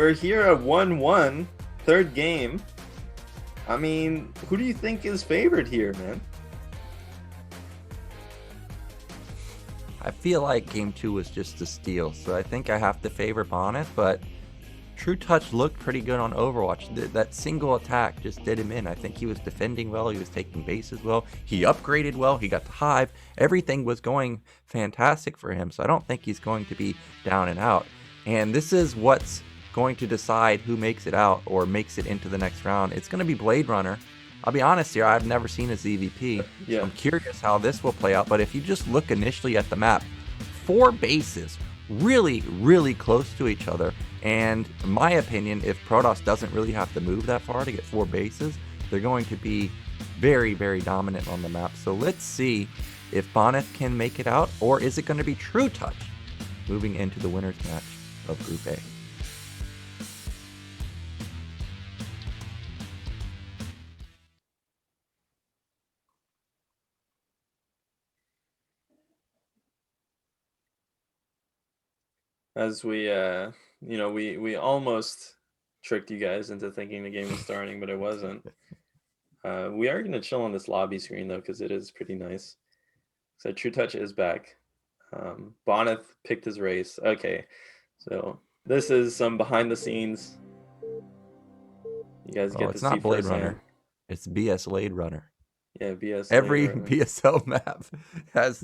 we're here at 1-1, third game. I mean, who do you think is favored here, man? I feel like game 2 was just a steal, so I think I have to favor Bonyth, but trutaCz looked pretty good on Overwatch. That single attack just did him in. I think he was defending well, he was taking bases well, he upgraded well, he got the hive. Everything was going fantastic for him, so I don't think he's going to be down and out. And this is what's going to decide who makes it out or makes it into the next round. It's going to be Blade Runner. I'll be honest here, I've never seen a ZVP. Yeah. So I'm curious how this will play out, but if you just look initially at the map, 4 bases really, really close to each other. And in my opinion, if Protoss doesn't really have to move that far to get 4 bases, they're going to be very, very dominant on the map. So let's see if Bonyth can make it out, or is it going to be trutaCz moving into the winner's match of Group A. As we, we almost tricked you guys into thinking the game was starting, but it wasn't. We are going to chill on this lobby screen, though, because it is pretty nice. So trutaCz is back. Bonyth picked his race. Okay, so this is some behind the scenes. You guys get to it's see not Blade firsthand. Runner. It's BS11 Runner. Yeah, BS. Every BSL map has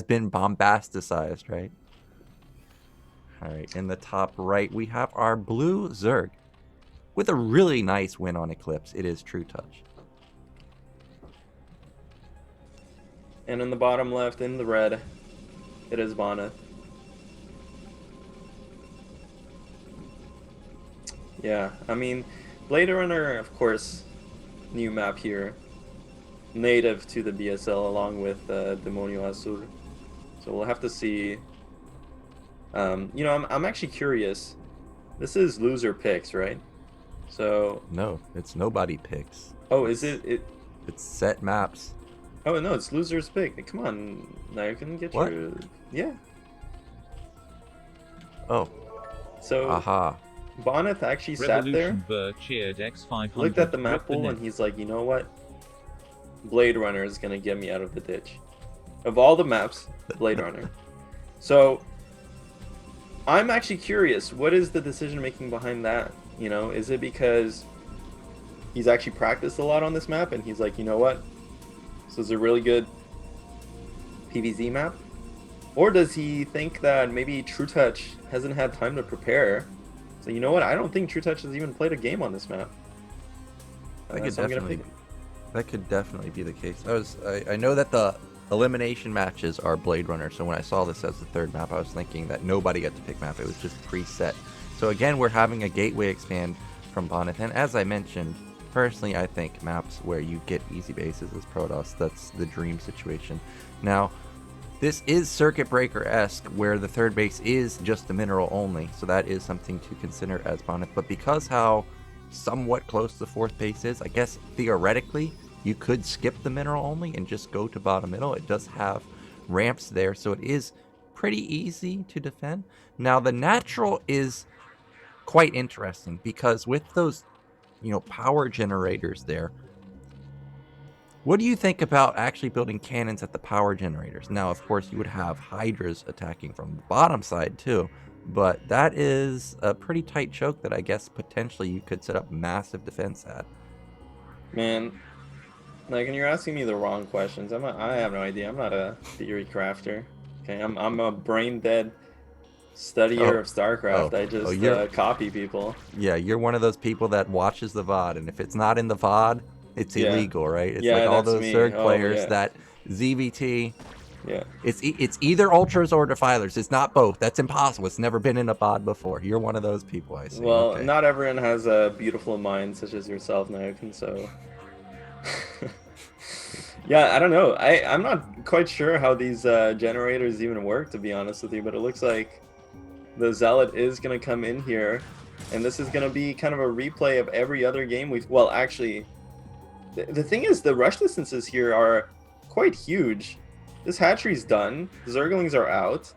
been bombasticized, right? All right, in the top right, we have our blue Zerg with a really nice win on Eclipse. It is trutaCz. And in the bottom left, in the red, it is Bonyth. Yeah, I mean, Blade Runner, of course, new map here, native to the BSL along with Demonio Azul. So we'll have to see. I'm actually curious. This is loser picks, right? So No, it's nobody picks. oh, is it? It's set maps. Oh no, it's losers pick. Come on, now you can get What? your yeah. Oh, So aha. Bonyth actually sat there, cheered X500 looked at the map pool, Rip the and he's like, you know what? Blade Runner is gonna get me out of the ditch. Of all the maps, Blade Runner. So I'm actually curious, what is the decision making behind that? You know, is it because he's actually practiced a lot on this map and he's like, you know what? This is a really good PvZ map? Or does he think that maybe trutaCz hasn't had time to prepare? So you know what? I don't think trutaCz has even played a game on this map. That could So I'm gonna definitely, pick- that could definitely be the case. I know that the elimination matches are Blade Runner, so when I saw this as the third map, I was thinking that nobody got to pick map. It was just preset. So again, we're having a gateway expand from Bonyth, and as I mentioned, personally, I think maps where you get easy bases is Protoss. That's the dream situation. Now, this is Circuit Breaker-esque, where the third base is just the mineral only, so that is something to consider as Bonyth. But because how somewhat close the fourth base is, I guess theoretically you could skip the mineral only and just go to bottom middle. It does have ramps there, so it is pretty easy to defend. Now the natural is quite interesting because with those power generators there, what do you think about actually building cannons at the power generators? Now, of course, you would have Hydras attacking from the bottom side too, but that is a pretty tight choke that I guess potentially you could set up massive defense at. Man, like, and you're asking me the wrong questions. I have no idea. I'm not a theory crafter. Okay, I'm a brain dead studier of StarCraft. I just copy people. Yeah, you're one of those people that watches the VOD, and if it's not in the VOD, it's illegal, right? It's like all those Zerg players that ZVT. Yeah. It's either ultras or defilers. It's not both. That's impossible. It's never been in a VOD before. You're one of those people, I see. Well, okay. Not everyone has a beautiful mind such as yourself, Naokin, so yeah, I don't know. I'm not quite sure how these generators even work, to be honest with you, but it looks like the Zealot is going to come in here, and this is going to be kind of a replay of every other game we've... Well, actually, the thing is, the rush distances here are quite huge. This hatchery's done. The Zerglings are out.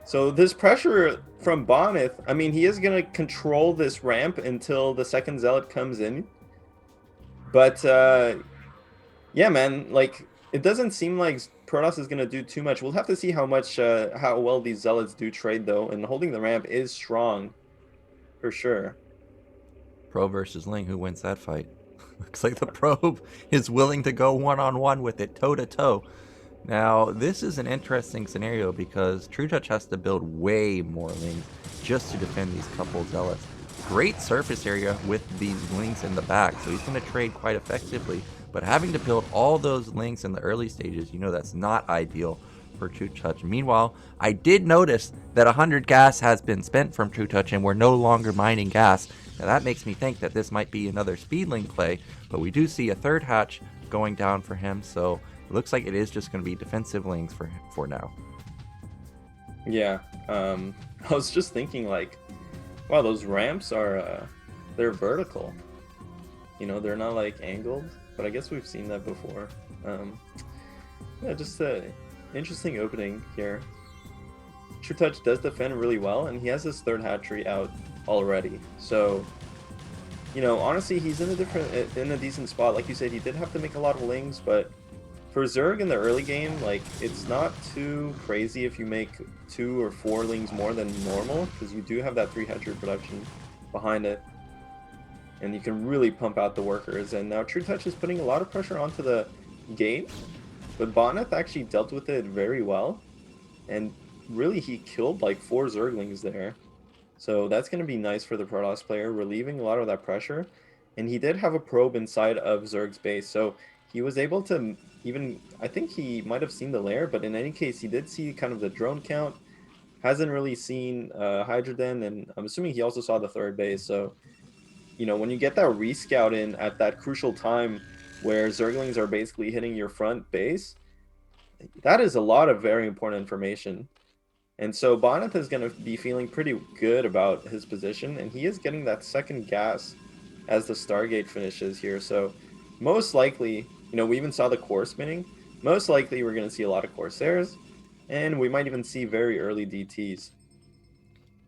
So this pressure from Bonyth, I mean, he is going to control this ramp until the second Zealot comes in. But, yeah, man, like, it doesn't seem like Protoss is going to do too much. We'll have to see how well these Zealots do trade, though. And holding the ramp is strong, for sure. Pro versus Ling, who wins that fight? Looks like the Probe is willing to go one-on-one with it, toe-to-toe. Now, this is an interesting scenario because trutaCz has to build way more Lings just to defend these couple Zealots. Great surface area with these Lings in the back, so he's going to trade quite effectively. But having to build all those Lings in the early stages, you know that's not ideal for trutaCz. Meanwhile, I did notice that 100 gas has been spent from trutaCz and we're no longer mining gas. Now that makes me think that this might be another Speedling play, but we do see a third hatch going down for him, so it looks like it is just going to be defensive Lings for now. Yeah, I was just thinking, like, wow, those ramps are, they're vertical. You know, they're not, like, angled, but I guess we've seen that before. Yeah, just an interesting opening here. trutaCz does defend really well, and he has his third hatchery out already. So, you know, honestly, he's in a decent spot. Like you said, he did have to make a lot of Lings, but for Zerg in the early game, like, it's not too crazy if you make 2 or 4 Lings more than normal, because you do have that 3 hatchery production behind it, and you can really pump out the workers. And now trutaCz is putting a lot of pressure onto the gate, but Bonyth actually dealt with it very well, and really he killed like 4 Zerglings there. So that's going to be nice for the Protoss player, relieving a lot of that pressure. And he did have a probe inside of Zerg's base, so he was able to even, I think he might have seen the lair, but in any case, he did see kind of the drone count. Hasn't really seen Hydra Den, and I'm assuming he also saw the third base. So, you know, when you get that rescout in at that crucial time where Zerglings are basically hitting your front base, that is a lot of very important information. And so Bonyth is going to be feeling pretty good about his position, and he is getting that second gas as the Stargate finishes here. So most likely, you know, we even saw the core spinning. Most likely we're going to see a lot of Corsairs, and we might even see very early DTs.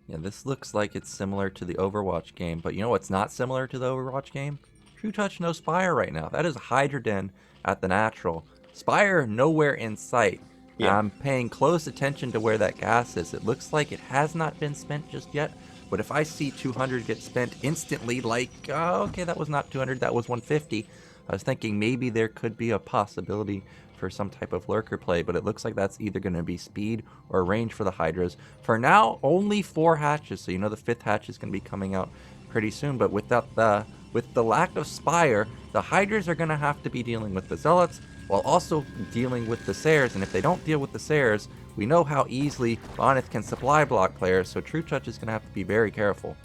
Yeah, this looks like it's similar to the Overwatch game, but you know what's not similar to the Overwatch game? trutaCz no Spire right now. That is Hydra Den at the natural. Spire nowhere in sight. Yeah. I'm paying close attention to where that gas is. It looks like it has not been spent just yet, but if I see 200 get spent instantly, like, oh, okay, that was not 200, that was 150, I was thinking maybe there could be a possibility for some type of lurker play, but it looks like that's either going to be speed or range for the Hydras. For now, only 4 hatches, so you know the 5th hatch is going to be coming out pretty soon, but with the lack of Spire, the Hydras are going to have to be dealing with the Zealots, while also dealing with the Sayers, and if they don't deal with the Sayers, we know how easily Bonyth can supply block players, so trutaCz is going to have to be very careful.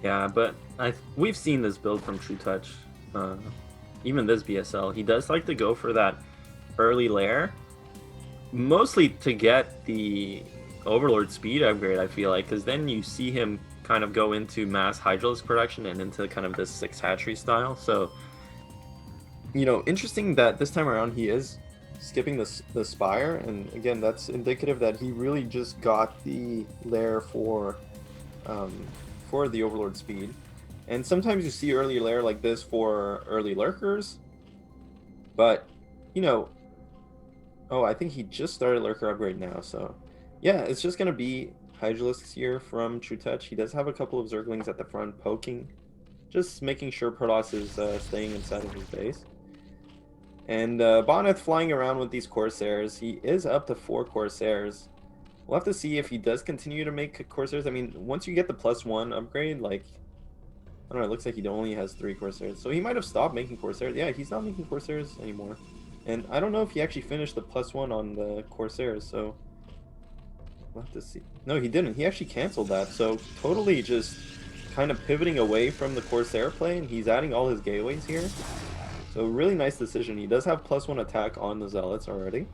Yeah, but we've seen this build from trutaCz. Even this BSL, he does like to go for that early lair, mostly to get the Overlord speed upgrade, I feel like, because then you see him kind of go into mass Hydralisk production and into kind of this 6 hatchery style. So, you know, interesting that this time around he is skipping the Spire, and again, that's indicative that he really just got the lair for the Overlord speed. And sometimes you see early lair like this for early Lurkers, but, you know, oh, I think he just started Lurker upgrade now, so yeah, it's just going to be Hydralisks here from trutaCz. He does have a couple of Zerglings at the front poking, just making sure Protoss is staying inside of his base. And Bonyth flying around with these Corsairs. He is up to 4 Corsairs. We'll have to see if he does continue to make Corsairs. I mean, once you get the +1 upgrade, like, I don't know, it looks like he only has 3 Corsairs. So he might have stopped making Corsairs. Yeah, he's not making Corsairs anymore. And I don't know if he actually finished the +1 on the Corsairs, so we'll have to see. No, he didn't. He actually canceled that. So totally just kind of pivoting away from the Corsair play, and he's adding all his gateways here. So really nice decision. He does have +1 attack on the Zealots already.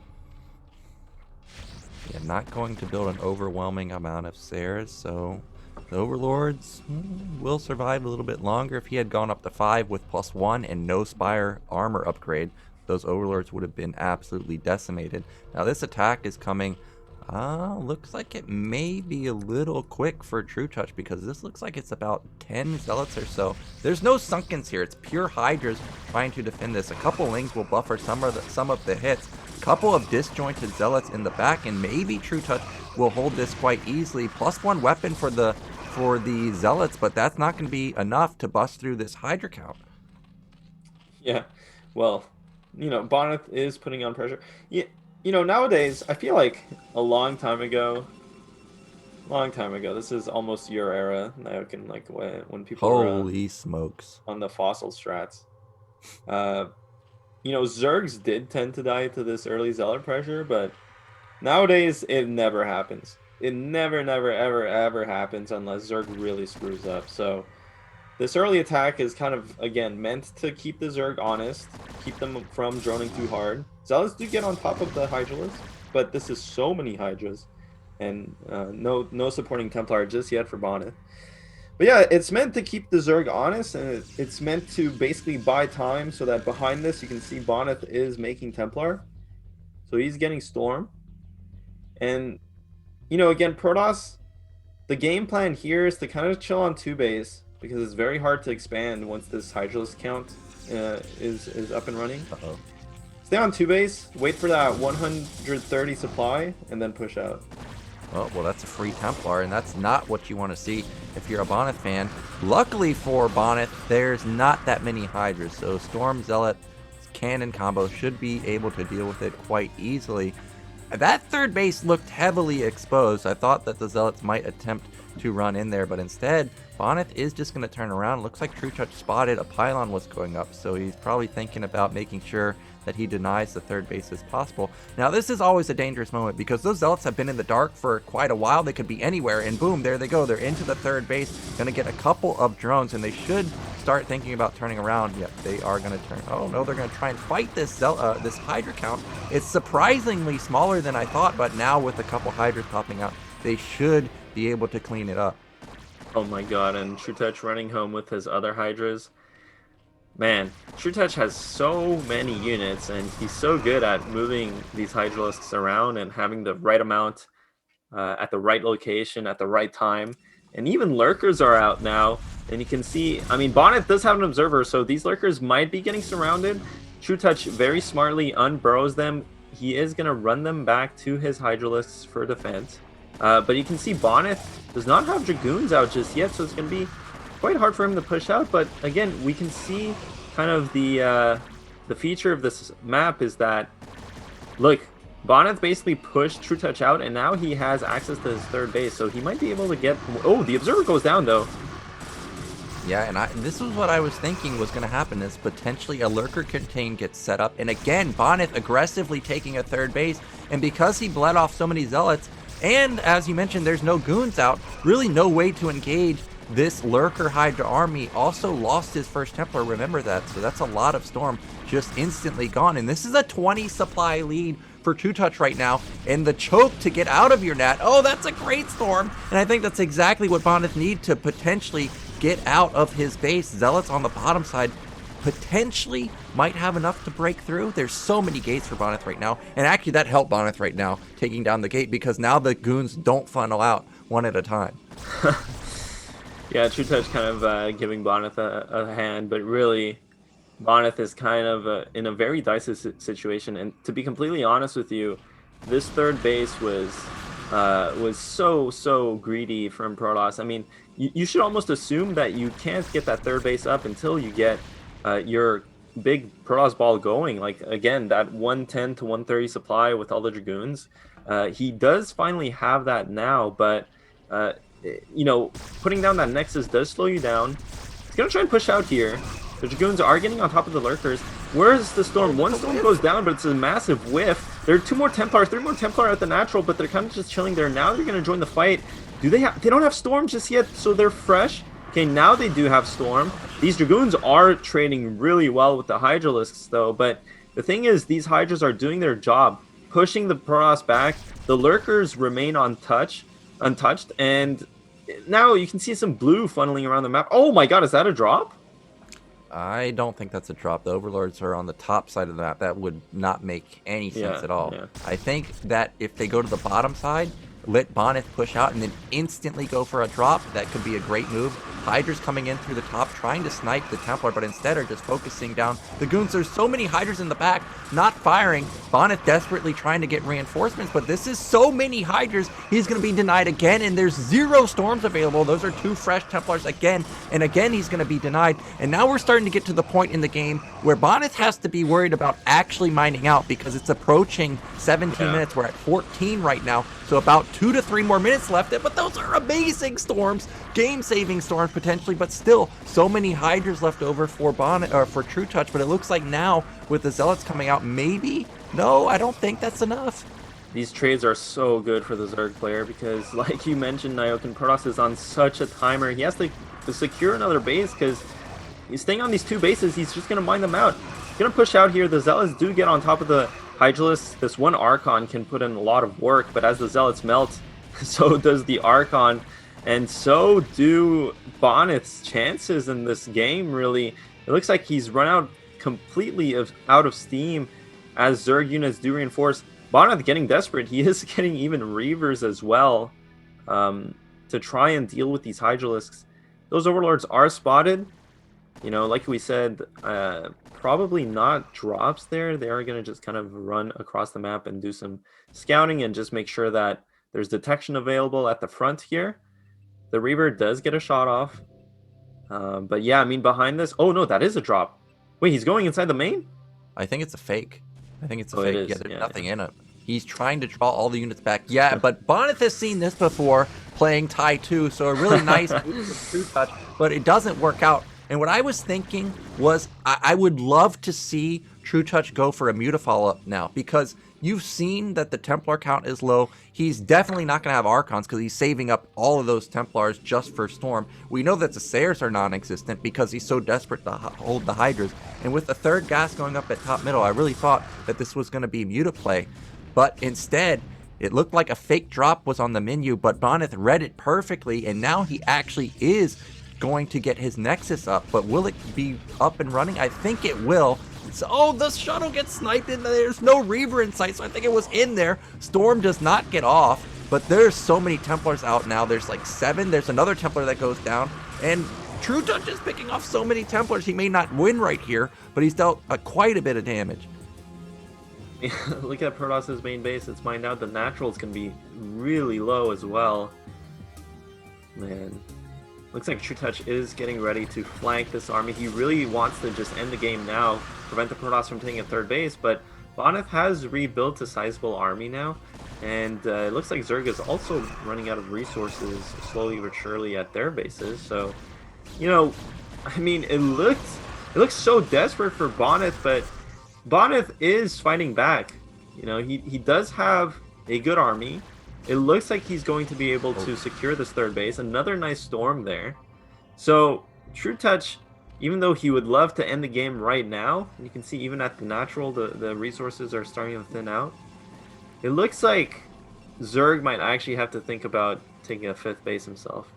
Yeah, not going to build an overwhelming amount of Sayers, so the Overlords will survive a little bit longer. If he had gone up to 5 with +1 and no Spire armor upgrade, those Overlords would have been absolutely decimated. Now this attack is coming Looks like it may be a little quick for trutaCz because this looks like it's about 10 Zealots or so. There's no Sunkens here. It's pure Hydras trying to defend this. A couple Lings will buffer some of the hits. A couple of disjointed Zealots in the back, and maybe trutaCz will hold this quite easily. +1 weapon for the Zealots, but that's not going to be enough to bust through this Hydra count. Yeah, well, you know, Bonyth is putting on pressure. Yeah. You know, nowadays, I feel like a long time ago, this is almost your era, now can, like, when people Holy smokes. on the fossil strats. You know, Zergs did tend to die to this early Zealot pressure, but nowadays, it never happens. It never, ever happens unless Zerg really screws up, so... This early attack is kind of, again, meant to keep the Zerg honest, keep them from droning too hard. Zealots do get on top of the Hydralists, but this is so many Hydras, and no supporting Templar just yet for Bonyth. But yeah, it's meant to keep the Zerg honest, and it's meant to basically buy time so that behind this you can see Bonyth is making Templar. So he's getting Storm. And, you know, again, Protoss, the game plan here is to kind of chill on 2 base, because it's very hard to expand once this Hydralist count is up and running. Uh-oh. Stay on 2 base, wait for that 130 supply, and then push out. Oh, well, that's a free Templar, and that's not what you want to see if you're a Bonyth fan. Luckily for Bonyth, there's not that many Hydras, so Storm, Zealot, Cannon combo should be able to deal with it quite easily. That 3rd base looked heavily exposed. I thought that the Zealots might attempt to run in there, but instead, Bonyth is just going to turn around. Looks like trutaCz spotted a pylon was going up, so he's probably thinking about making sure that he denies the 3rd base as possible. Now, this is always a dangerous moment because those Zealots have been in the dark for quite a while. They could be anywhere, and boom, there they go. They're into the 3rd base, going to get a couple of drones, and they should start thinking about turning around. Yep, they are going to turn. Oh, no, they're going to try and fight this Hydra count. It's surprisingly smaller than I thought, but now with a couple Hydras popping out, they should be able to clean it up. Oh my god, and trutaCz running home with his other Hydras. Man, trutaCz has so many units, and he's so good at moving these Hydralisks around and having the right amount at the right location at the right time. And even Lurkers are out now, and you can see, I mean, Bonyth does have an Observer, so these Lurkers might be getting surrounded. trutaCz very smartly unburrows them. He is going to run them back to his Hydralisks for defense. But you can see Bonyth does not have Dragoons out just yet, so it's going to be quite hard for him to push out. But again, we can see kind of the feature of this map is that, look, Bonyth basically pushed trutaCz out, and now he has access to his 3rd base, so he might be able to get... Oh, the Observer goes down, though. Yeah, and this was what I was thinking was going to happen, is potentially a Lurker contain gets set up. And again, Bonyth aggressively taking a 3rd base, and because he bled off so many Zealots, and as you mentioned, there's no Goons out, really no way to engage this Lurker Hydra army. Also lost his first Templar, remember that, so that's a lot of Storm just instantly gone. And this is a 20 supply lead for trutaCz right now, and the choke to get out of your net, oh, that's a great Storm, and I think that's exactly what Bonyth need to potentially get out of his base. Zealots on the bottom side potentially might have enough to break through. There's so many gates for Bonyth right now, and actually that helped Bonyth right now, taking down the gate, because now the Goons don't funnel out one at a time. Yeah, trutaCz kind of giving Bonyth a hand, but really Bonyth is kind of in a very dicey situation. And to be completely honest with you, this 3rd base was so greedy from Protoss. I mean, you should almost assume that you can't get that 3rd base up until you get your big Protoss ball going. Like, again, that 110 to 130 supply with all the Dragoons. He does finally have that now, but you know, putting down that Nexus does slow you down. He's gonna try and push out here. The Dragoons are getting on top of the Lurkers. Where's the Storm? One Storm goes down, but it's a massive whiff. There are 2 more Templar, 3 more Templar at the natural, but they're kind of just chilling there. Now they're gonna join the fight. Do they have? They don't have Storm just yet, so they're fresh. Okay, now they do have Storm. These Dragoons are trading really well with the Hydralisks, though. But the thing is, these Hydras are doing their job, pushing the Protoss back. The Lurkers remain untouched, and now you can see some blue funneling around the map. Oh my god, is that a drop? I don't think that's a drop. The Overlords are on the top side of the map. That would not make any sense Yeah, at all. yeah. I think that if they go to the bottom side, let Bonyth push out and then instantly go for a drop, that could be a great move. Hydra's coming in through the top, trying to snipe the Templar, but instead are just focusing down the Goons. There's so many Hydras in the back, not firing. Bonyth desperately trying to get reinforcements, but this is so many Hydras, he's going to be denied again, and there's 0 storms available. Those are 2 fresh Templars again, and again he's going to be denied. And now we're starting to get to the point in the game where Bonyth has to be worried about actually mining out, because it's approaching 17 minutes. We're at 14 right now, so about 2 to 3 more minutes left. But those are amazing storms, game-saving storms potentially, but still so many Hydras left over for Bonyth or for trutaCz. But it looks like now with the Zealots coming out, maybe no, I don't think that's enough. These trades are so good for the Zerg player because, like you mentioned, Nyokin, Protoss is on such a timer. He has to secure another base because he's staying on these 2 bases. He's just going to mine them out. He's going to push out here. The Zealots do get on top of the Hydralisk. This one Archon can put in a lot of work, but as the Zealots melt, so does the Archon. And so do Bonyth's chances in this game, really. It looks like he's run out completely out of steam as Zerg units do reinforce. Bonyth getting desperate. He is getting even Reavers as well to try and deal with these Hydralisks. Those Overlords are spotted. You know, like we said, probably not drops there. They are going to just kind of run across the map and do some scouting and just make sure that there's detection available at the front here. The Reaver does get a shot off. But yeah, I mean, behind this... Oh, no, that is a drop. Wait, he's going inside the main? I think it's a fake. I think it's a Oh, it fake. is. Yeah, there's Yeah, nothing in it. He's trying to draw all the units back. Yeah, but Bonyth has seen this before playing Tai 2, so a really nice move with trutaCz, but it doesn't work out. And what I was thinking was I would love to see trutaCz go for a Mutafall now, because you've seen that the Templar count is low. He's definitely not going to have Archons because he's saving up all of those Templars just for Storm. We know that the Sayers are non-existent because he's so desperate to hold the Hydras. And with the 3rd gas going up at top middle, I really thought that this was going to be Mutaplay. But instead, it looked like a fake drop was on the menu, but Bonyth read it perfectly, and now he actually is going to get his Nexus up. But will it be up and running? I think it will. So, oh, the shuttle gets sniped in. There's no Reaver in sight, so I think it was in there. Storm does not get off, but there's so many Templars out now. There's like 7. There's another Templar that goes down, and trutaCz is picking off so many Templars. He may not win right here, but he's dealt quite a bit of damage. Look at Protoss's main base. It's mined out. The naturals can be really low as well. Man. Looks like trutaCz is getting ready to flank this army. He really wants to just end the game now, prevent the Protoss from taking a 3rd base, but Bonyth has rebuilt a sizable army now, and it looks like Zerg is also running out of resources slowly but surely at their bases. So, you know, I mean, it looks so desperate for Bonyth, but Bonyth is fighting back. You know, he does have a good army. It looks like he's going to be able to secure this 3rd base. Another nice storm there. So, trutaCz, even though he would love to end the game right now, you can see even at the natural, the resources are starting to thin out. It looks like Zerg might actually have to think about taking a 5th base himself.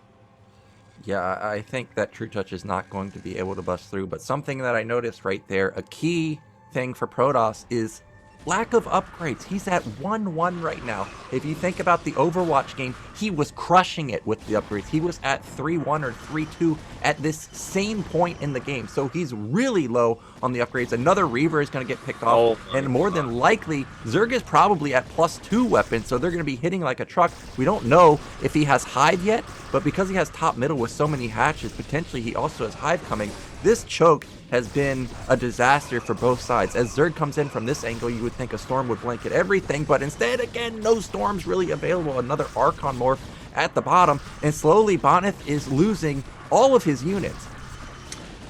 Yeah, I think that trutaCz is not going to be able to bust through, but something that I noticed right there, a key thing for Protoss is lack of upgrades. He's at 1-1 right now. If you think about the Overwatch game, he was crushing it with the upgrades. He was at 3-1 or 3-2 at this same point in the game. So he's really low on the upgrades. Another Reaver is going to get picked off. And more than likely, Zerg is probably at +2 weapons. So they're going to be hitting like a truck. We don't know if he has Hive yet, but because he has top middle with so many hatches, potentially he also has Hive coming. This choke has been a disaster for both sides. As Zerg comes in from this angle, you would think a storm would blanket everything, but instead, again, no storms really available. Another Archon morph at the bottom, and slowly Bonyth is losing all of his units.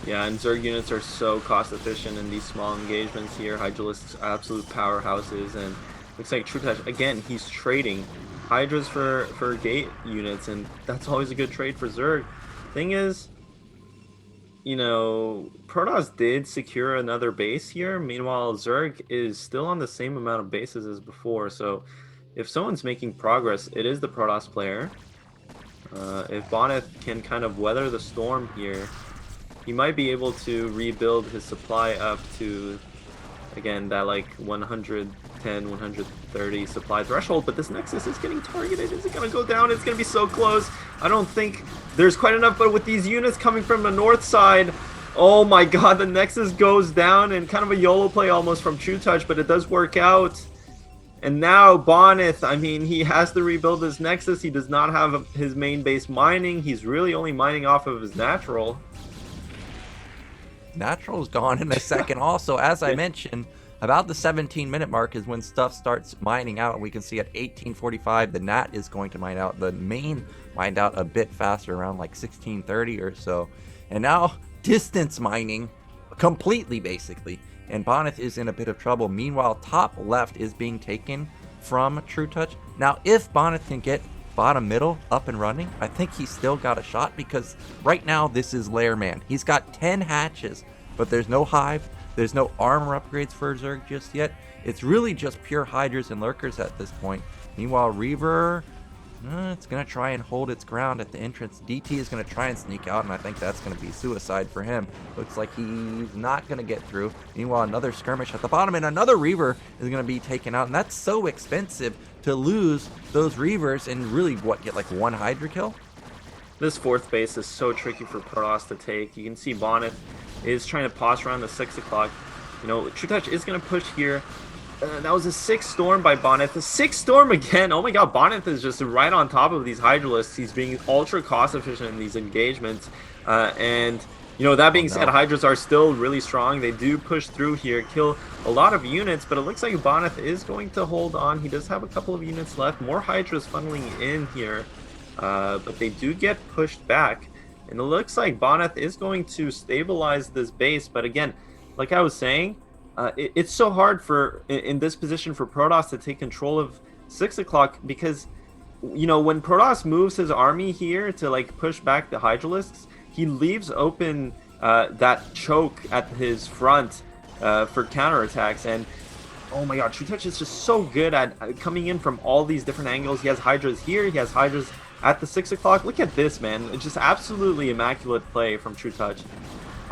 Yeah, and Zerg units are so cost efficient in these small engagements here. Hydralisk's absolute powerhouses, and looks like trutaCz, again, he's trading Hydras for gate units, and that's always a good trade for Zerg. Thing is, you know, Protoss did secure another base here. Meanwhile, Zerg is still on the same amount of bases as before. So if someone's making progress, it is the Protoss player. If Bonyth can kind of weather the storm here, he might be able to rebuild his supply up to, again, that like 110, 130 supply threshold, but this Nexus is getting targeted. Is it going to go down? It's going to be so close. I don't think there's quite enough, but with these units coming from the north side, oh my god, the Nexus goes down, and kind of a YOLO play almost from trutaCz, but it does work out. And now Bonyth, I mean, he has to rebuild his Nexus. He does not have his main base mining. He's really only mining off of his natural. Natural's gone in a second also. As I mentioned, about the 17-minute mark is when stuff starts mining out. We can see at 18:45 the Nat is going to mine out. The main mined out a bit faster, around like 16:30 or so. And now distance mining completely, basically. And Bonyth is in a bit of trouble. Meanwhile, top left is being taken from trutaCz. Now, if Bonyth can get bottom middle up and running, I think he's still got a shot, because right now this is Lair Man. He's got 10 hatches, but there's no hive. There's no armor upgrades for Zerg just yet. It's really just pure Hydras and Lurkers at this point. Meanwhile, Reaver, it's going to try and hold its ground at the entrance. DT is going to try and sneak out, and I think that's going to be suicide for him. Looks like he's not going to get through. Meanwhile, another skirmish at the bottom, and another Reaver is going to be taken out, and that's so expensive to lose those Reavers and really, get like one Hydra kill? This fourth base is so tricky for Protoss to take. You can see Bonyth is trying to pause around the 6 o'clock. You know, trutaCz is going to push here. That was a 6 storm by Bonyth. A 6 storm again. Oh my god, Bonyth is just right on top of these Hydralists. He's being ultra cost efficient in these engagements. And, you know, that being said, Hydras are still really strong. They do push through here, kill a lot of units, but it looks like Bonyth is going to hold on. He does have a couple of units left. More Hydras funneling in here, but they do get pushed back. And it looks like Bonyth is going to stabilize this base, but again, like I was saying, it's so hard in this position for Protoss to take control of 6 o'clock, because, you know, when Protoss moves his army here to like push back the Hydralisks, he leaves open that choke at his front for counterattacks. And oh my god, trutaCz is just so good at coming in from all these different angles. He has Hydras here, he has Hydras at the 6 o'clock. Look at this, man. It's just absolutely immaculate play from trutaCz.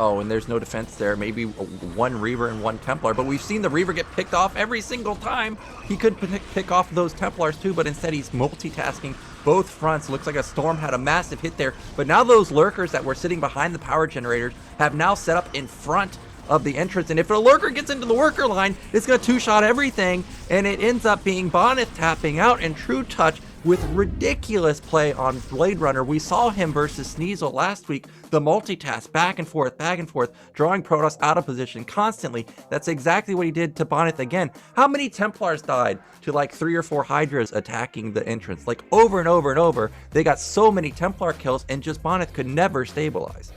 Oh, and there's no defense there. Maybe one Reaver and one Templar, but we've seen the Reaver get picked off every single time. He could pick off those Templars too, but instead he's multitasking both fronts. Looks like a Storm had a massive hit there, but now those Lurkers that were sitting behind the power generators have now set up in front of the entrance, and if a Lurker gets into the worker line, it's going to two-shot everything, and it ends up being Bonyth tapping out, and trutaCz with ridiculous play on Blade Runner. We saw him versus Sneasel last week, the multitask back and forth, drawing Protoss out of position constantly. That's exactly what he did to Bonyth again. How many Templars died to like 3 or 4 Hydras attacking the entrance? Like over and over and over, they got so many Templar kills, and just Bonyth could never stabilize.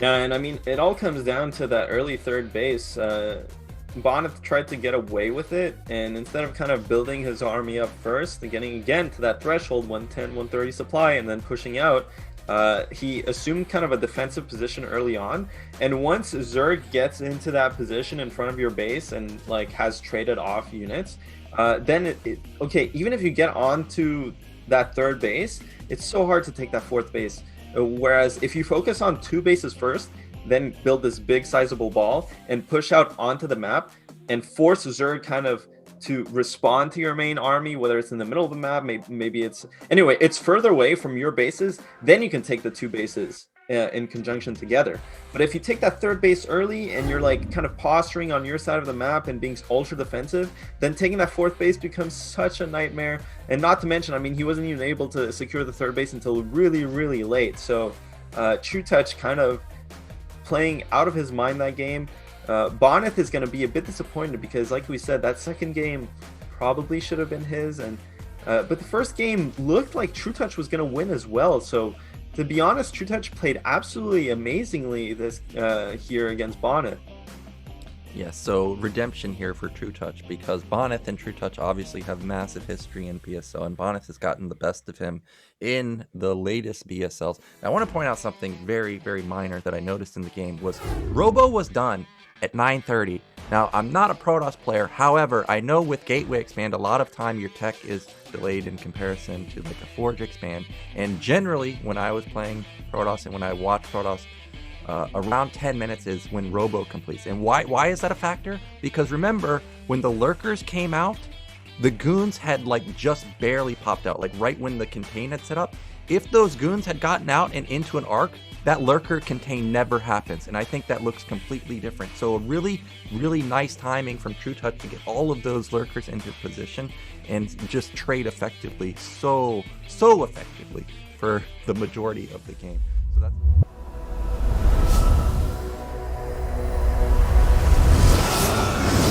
Yeah, and I mean, it all comes down to that early third base. Bonyth tried to get away with it, and instead of kind of building his army up first and getting again to that threshold 110, 130 supply and then pushing out, he assumed kind of a defensive position early on. And once Zerg gets into that position in front of your base and like has traded off units, then okay, even if you get onto that third base, it's so hard to take that fourth base. Whereas if you focus on 2 bases first, then build this big sizable ball and push out onto the map and force Zerg kind of to respond to your main army, whether it's in the middle of the map, maybe it's... Anyway, it's further away from your bases, then you can take the 2 bases in conjunction together. But if you take that third base early and you're like kind of posturing on your side of the map and being ultra defensive, then taking that fourth base becomes such a nightmare. And not to mention, I mean, he wasn't even able to secure the third base until really, really late. So trutaCz kind of playing out of his mind that game. Bonyth is going to be a bit disappointed because, like we said, that second game probably should have been his. And but the first game looked like trutaCz was going to win as well. So to be honest, trutaCz played absolutely amazingly this here against Bonyth. Yeah, so redemption here for trutaCz, because Bonyth and trutaCz obviously have massive history in BSL, and Bonyth has gotten the best of him in the latest BSLs. Now, I want to point out something very, very minor that I noticed in the game was Robo was done at 9:30. Now, I'm not a Protoss player, however, I know with Gateway Expand, a lot of time your tech is delayed in comparison to like a Forge Expand, and generally, when I was playing Protoss and when I watched Protoss, around 10 minutes is when Robo completes. And why is that a factor? Because remember, when the Lurkers came out, the Goons had like just barely popped out, like right when the contain had set up. If those Goons had gotten out and into an arc, that Lurker contain never happens. And I think that looks completely different. So a really, really nice timing from trutaCz to get all of those Lurkers into position and just trade effectively, so effectively for the majority of the game. So that's